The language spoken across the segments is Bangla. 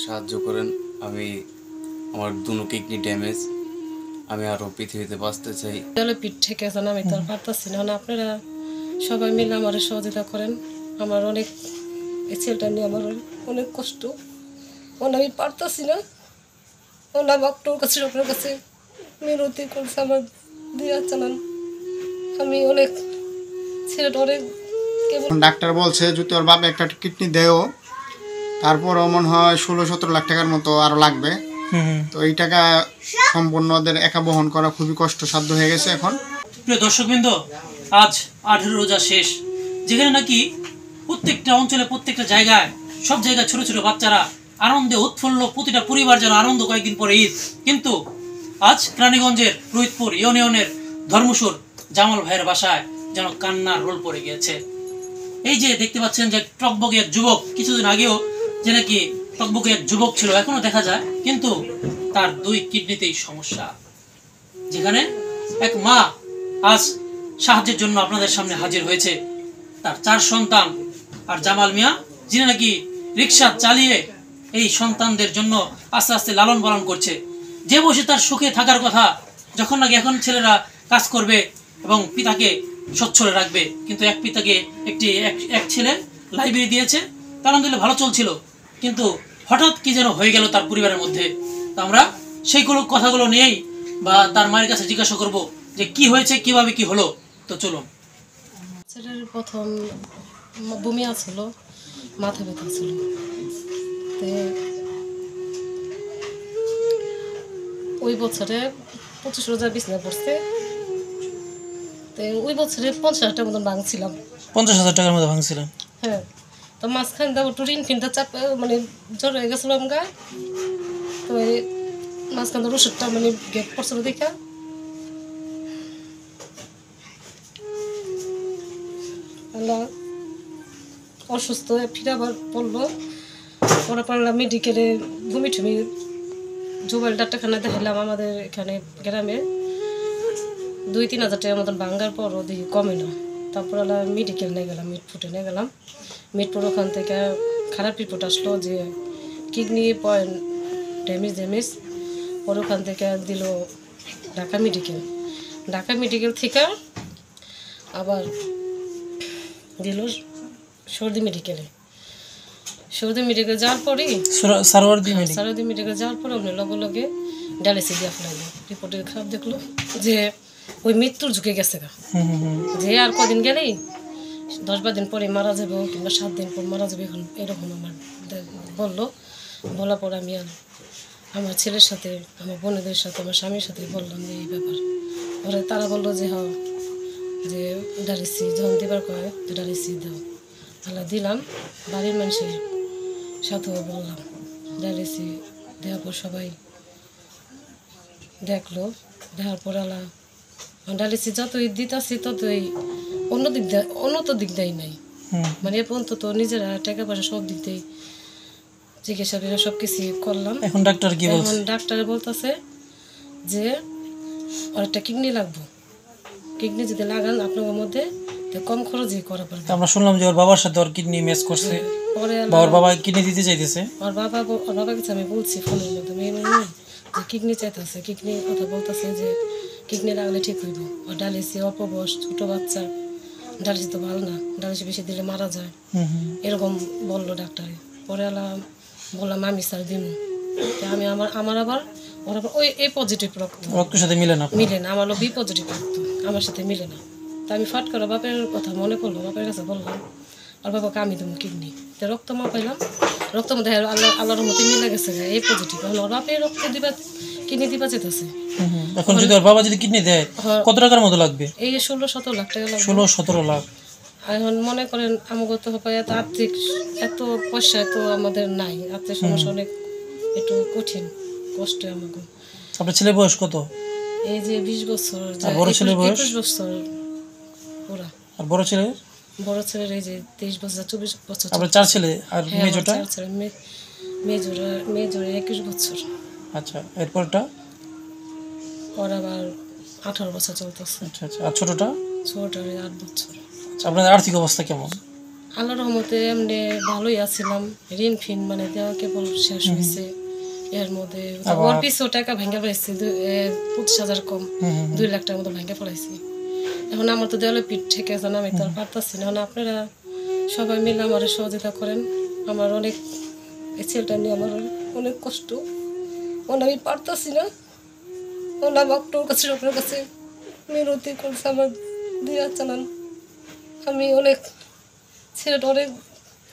সাহায্য করেন। আমি আমার দুনো কিডনি ড্যামেজ, আমি আরও পৃথিবীতে বাঁচতে চাই। তাহলে পিঠ থেকে আছেন, আমি তো আর পারতেছি না। আপনারা সবাই মিলে আমার সহযোগিতা করেন। আমার অনেক এই ছেলেটা নিয়ে আমার অনেক কষ্ট, আমি পারতেছি না। ডক্টর কাছে মিনতি করছে আমার দিয়ে চালান। আমি অনেক ছেলেটা অনেক ডাক্তার বলছে যদি ওর বাবা একটা কিডনি দেও, তারপরও মনে হয় 16-17 লাখ টাকার মতো আরও লাগবে। তো এই টাকা সম্পূর্ণ ওদের একা বহন করা খুবই কষ্টসাধ্য হয়ে গেছে এখন। প্রিয় দর্শকবৃন্দ, আজ 18 রোজা শেষ, যেখানে নাকি প্রত্যেকটা অঞ্চলে প্রত্যেকটা জায়গায় সব জায়গায় ছোট ছোট বাচ্চারা আনন্দে উৎফুল্ল, প্রতিটা পরিবার যেন আনন্দ, কয়েকদিন পরে ঈদ। কিন্তু আজ রানীগঞ্জের রোহিতপুর ইউনিয়নের ধর্মসুর জামাল ভাইয়ের বাসায় যেন কান্নার রোল পড়ে গিয়েছে। এই যে দেখতে পাচ্ছেন যে টকবকে এক যুবক, কিছুদিন আগেও যে নাকি টকবকে এক যুবক ছিল, এখনো দেখা যায়, কিন্তু তার 2 কিডনিতেই সমস্যা। যেখানে এক মা আজ সাহায্যের জন্য আপনাদের সামনে হাজির হয়েছে। তার 4 সন্তান, আর জামাল মিয়া যিনি নাকি রিক্সা চালিয়ে এই সন্তানদের জন্য আস্তে আস্তে লালন পালন করছে। যে বসে তার সুখে থাকার কথা, যখন নাকি এখন ছেলেরা কাজ করবে এবং পিতাকে সচ্ছলে রাখবে, কিন্তু এক পিতাকে এক ছেলে লাইব্রেরি দিয়েছে, তার আলহামদুলিল্লাহ ভালো চলছিল, কিন্তু হঠাৎ কি যেন হয়ে গেল তার পরিবারের মধ্যে। তো আমরা সেইগুলো কথাগুলো নিয়েই বা তার মায়ের কাছে জিজ্ঞাসা করব যে কি হয়েছে, কিভাবে কি হলো। তো চলুন। ছেলের প্রথম বমি আসলো, মাথা ব্যথা ছিল, তো ওই বছরে 25 রোজা বিছনা পড়ছে। তো ওই বছরে 50,000 টাকার মতন ভাঙছিলাম। 50,000 টাকার মতো ভাঙছিলাম। হ্যাঁ, তো মাঝখান দিয়ে একটু ঋণ ফিনটা চাপ মানে জ্বর হয়ে গেছিলো আমগা। তো এই মাঝখান দিয়ে ওষুধটা মানে গেট পড়ছিল দেখা অসুস্থ হয়ে ফিরে আবার পড়লো। পরে পারলাম মেডিকেলে ঘুমি ঠুমি জুবেল ডাক্তারখানা দেখালাম আমাদের এখানে গ্রামে। 2-3 হাজার টাকার মতন ভাঙ্গার পরও দেখি কমে না। তারপর মেডিকেল নিয়ে গেলাম, মিটফুটে নিয়ে গেলাম। মিটফুট ওখান থেকে খারাপ রিপোর্ট আসলো যে কিডনি পয়েন্ট ড্যামেজ। পরে ওখান থেকে দিল ঢাকা মেডিকেল থেকে আবার দিল সর্দি মেডিকেলে যাওয়ার পরেই সারোয়ার্দি মেডিকেল যাওয়ার পরে আপনি লগে ডায়ালিসিস দিয়ে ফেলাইলো। রিপোর্টে খারাপ দেখলো যে ওই মৃত্যুর ঝুঁকে গেছে গা, যে আর কদিন গেলেই 10-12 দিন পরে মারা যাবে কিংবা 7 দিন পর মারা যাবে, এখন এরকম আমার বললো। বলার পর আমি আর আমার ছেলের সাথে, আমার বোনেদের সাথে, আমার স্বামীর সাথে বললাম যে এই ব্যাপার। পরে তারা বললো যে যে ডায়ালিসিস যখন দেবার কয় তো ডায়ালিসিস দাও। তাহলে দিলাম, বাড়ির মানুষের সাথেও বললাম। ডায়ালিসিস দেওয়ার পর সবাই দেখলো, দেওয়ার পর ডায়ালিসিস যতই দিতেছি ততই উন্নত দিক দেয় নাই। মানে এ পর্যন্ত তো নিজেরা টাকা পয়সা সব দিক দিয়ে চিকিৎসা সব কিছু করলাম। এখন ডাক্তার কি বলছে? এখন ডাক্তার বলতেছে যে ওর একটা কিডনি লাগবে। কিডনি যদি লাগান আপনার মধ্যে তো কম খরচে করা পারবে। আমরা শুনলাম যে ওর বাবার সাথে ওর কিডনি ম্যাচ করছে, পরে ওর বাবা কিডনি দিতে চাইতেছে। ওর বাবার কাছে আমি বলছি ফোনের মাধ্যমে যে কিডনি চাইতেছে, কিডনির কথা বলতেছে যে কিডনি লাগলে ঠিক হইব। ওর ডায়ালিসিস অল্প বয়স, ছোটো বাচ্চা, ডায়ালিসিস তো ভালো না, ডায়ালিসিস বেশি দিলে মারা যায়, এরকম বললো ডাক্তারে। পরে বললাম আমি স্যার দিন। আমি আমার আবার ওরা ওই এ পজিটিভ রক্তের সাথে মিলে না, আমার হলো বি পজিটিভ রক্ত, আমার সাথে মিলে না। তা আমি ফাট করে বাপের কথা মনে পড়লো, বাপের কাছে বললাম আর বাবাকে আমি দেবো কিডনি। তো রক্ত মাপাইলাম, রক্ত মধ্যে আল্লাহর মতো মিলে গেছে এই পজিটিভ। এখন ওর বাপের রক্ত দিবা, কিডনি দিবা যেতেছে। এখন যদি ওর বাবা যদি কিডনি দেয় কত টাকার মতো লাগবে? এই 16-17 লাখ টাকা লাগবে। 16-17 লাখ। এখন মনে করেন আমাকে তো এত আর্থিক এত পয়সা তো আমাদের নাই, আর্থিক সমস্যা অনেক একটু কঠিন কষ্ট আমাকে। আপনার ছেলের বয়স কত? এই যে 20 বছর। বড় ছেলের বয়স? 21 বছর পুরা। আর বড় ছেলের এই যে 23 বছর 24 বছর। আপনার 4 ছেলে আর মেজোটা? মেজোরে 21 বছর। আচ্ছা, এরপরটা? ওর আবার 18 বছর চলতেছে। আচ্ছা, আর ছোটটার 8 বছর। আপনাদের আর্থিক অবস্থা কেমন? আল্লাহর রহমতে এমনি ভালোই আছিলাম। ঋণ ফিন মানে দেওয়া কেবল শেষ হয়েছে। এর মধ্যে ওর পিছু টাকা ভেঙে পড়াইছি 25,000 কম, 2 লাখ টাকার মতো ভেঙে পড়াইছি। এখন আমার তো দেওয়ালে পিঠ ঠেকে আছে না, আমি তো আর পারতাছি না। এখন আপনারা সবাই মিলে আমার সহযোগিতা করেন। আমার অনেক এই ছেলেটা নিয়ে আমার অনেক কষ্ট, আমি পারতাছি না। আমার কাছে আপনার কাছে মিনতি করছে আমার দিয়ে চালান। আমি অনেক ছেলেটা অনেক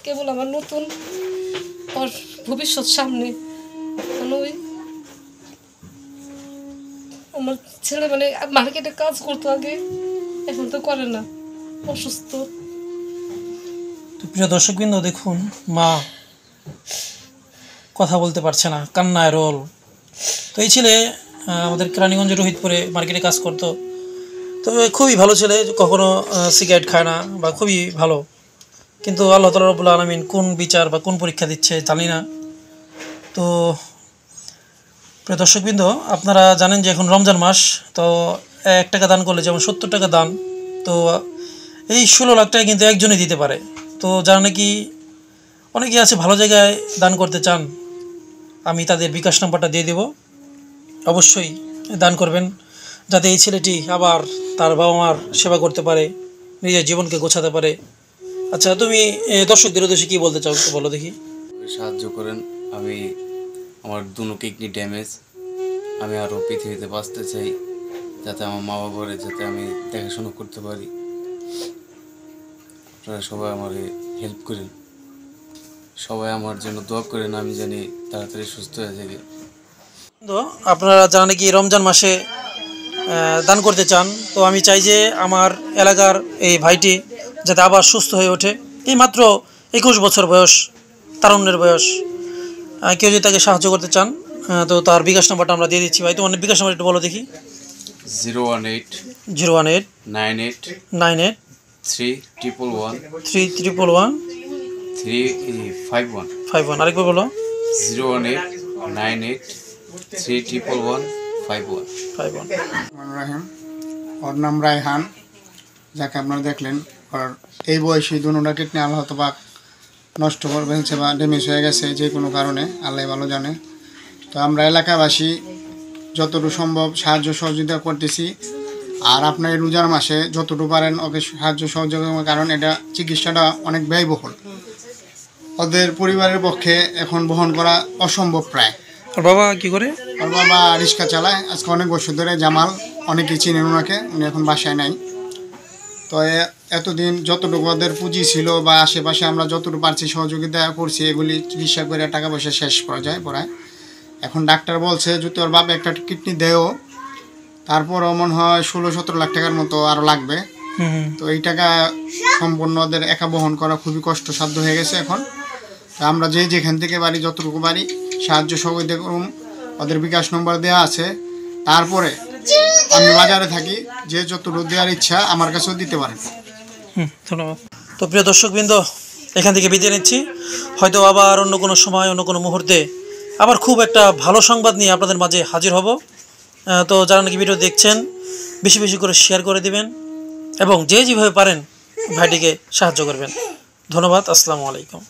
কেবল আমার নতুন ওর ভবিষ্যৎ সামনে। ওই আমার ছেলে মানে মার্কেটে কাজ করতো আগে, এখন তো করে না, অসুস্থ। তো প্রিয় দর্শকবৃন্দ, দেখুন মা কথা বলতে পারছে না, কান্নায় রোল। তো এই ছেলে আমাদের কেরানীগঞ্জে রোহিতপুরে মার্কেটে কাজ করতো। তবে খুবই ভালো ছেলে, কখনো সিগারেট খায় না বা খুবই ভালো। কিন্তু আল্লাহ তাআলা রব্বুল আলামিন কোন বিচার বা কোন পরীক্ষা দিচ্ছে জানি না। তো প্রিয় দর্শকবৃন্দ, আপনারা জানেন যে এখন রমজান মাস। তো 1 টাকা দান করলে যেমন 70 টাকা দান, তো এই 16 লাখ টাকা কিন্তু একজনই দিতে পারে। তো যারা নাকি অনেকেই আছে ভালো জায়গায় দান করতে চান, আমি তাদের বিকাশ নাম্বারটা দিয়ে দেব, অবশ্যই দান করবেন, যাতে এই ছেলেটি আবার তার বাবা মার সেবা করতে পারে, নিজের জীবনকে গোছাতে পারে। আচ্ছা, তুমি দর্শকদের উদ্দেশ্যে কী বলতে চাও একটু বলো দেখি। সাহায্য করেন। আমি আমার দুনো কিডনি ড্যামেজ, আমি আরও পৃথিবীতে বাঁচতে চাই, যাতে আমার মা বাবার যাতে আমি দেখাশোনা করতে পারি। আপনারা সবাই আমার হেল্প করেন, সবাই আমার জন্য দোয়া করেন, আমি জানি তাড়াতাড়ি সুস্থ হয়ে যাবে। তো আপনারা যারা নাকি রমজান মাসে দান করতে চান, তো আমি চাই যে আমার এলাকার এই ভাইটি যাতে আবার সুস্থ হয়ে ওঠে। এই মাত্র 21 বছর বয়স, তারুণ্যের বয়স। কেউ যদি তাকে সাহায্য করতে চান, তো তার বিকাশ নাম্বারটা আমরা দিয়ে দিচ্ছি। ভাই, তোমার বিকাশ নাম্বার একটু বলো দেখি। 018 018 98 98 311 311 351 51। আরেকবার বলো। 018 98 311 51 51। রাহিম, ওর নাম রায়হান, যাকে আপনারা দেখলেন। আর এই বয়সী দুটা কিডনি আল্লাহ হয়তো নষ্ট করে ফেলছে বা ড্যামেজ হয়ে গেছে যে কোনো কারণে, আল্লাহ ভালো জানে। তো আমরা এলাকাবাসী যতটুকু সম্ভব সাহায্য সহযোগিতা করতেছি। আর আপনার এই রোজার মাসে যতটুকু পারেন ওকে সাহায্য সহযোগিতা, কারণ এটা চিকিৎসাটা অনেক ব্যয়বহুল, ওদের পরিবারের পক্ষে এখন বহন করা অসম্ভব প্রায়। আর বাবা কি করে? ওর বাবা রিক্সা চালায় আজকে অনেক বছর ধরে, জামাল, অনেকেই চিনেন ওনাকে, উনি এখন বাসায় নাই। তো এতদিন যতটুকু ওদের পুঁজি ছিল বা আশেপাশে আমরা যতটুকু পারছি সহযোগিতা করছি, এগুলি চিকিৎসা করে টাকা পয়সা শেষ করা যায় পড়ায়। এখন ডাক্তার বলছে যদি ওর বাবা একটা কিডনি দেয়ও, তারপরও মনে হয় 16-17 লাখ টাকার মতো আরও লাগবে। তো এই টাকা সম্পূর্ণ ওদের একা বহন করা খুবই কষ্টসাধ্য হয়ে গেছে এখন। তো আমরা যেখান থেকে পারি যতটুকু পারি সাহায্য সহযোগিতা করুন। ওদের বিকাশ নম্বর দেওয়া আছে। তারপরে আমি বাজারে থাকি, যে যতটুকু দেওয়ার ইচ্ছা আমার কাছেও দিতে পারেন। ধন্যবাদ। তো প্রিয় দর্শকবৃন্দ, এখান থেকে বিদায় নিচ্ছি। হয়তো আবার অন্য কোনো সময়, অন্য কোনো মুহূর্তে আবার খুব একটা ভালো সংবাদ নিয়ে আপনাদের মাঝে হাজির হব। তো যারা নাকি ভিডিও দেখছেন, বেশি বেশি করে শেয়ার করে দিবেন এবং যে যেভাবে পারেন ভাইটিকে সাহায্য করবেন। ধন্যবাদ। আসসালামু আলাইকুম।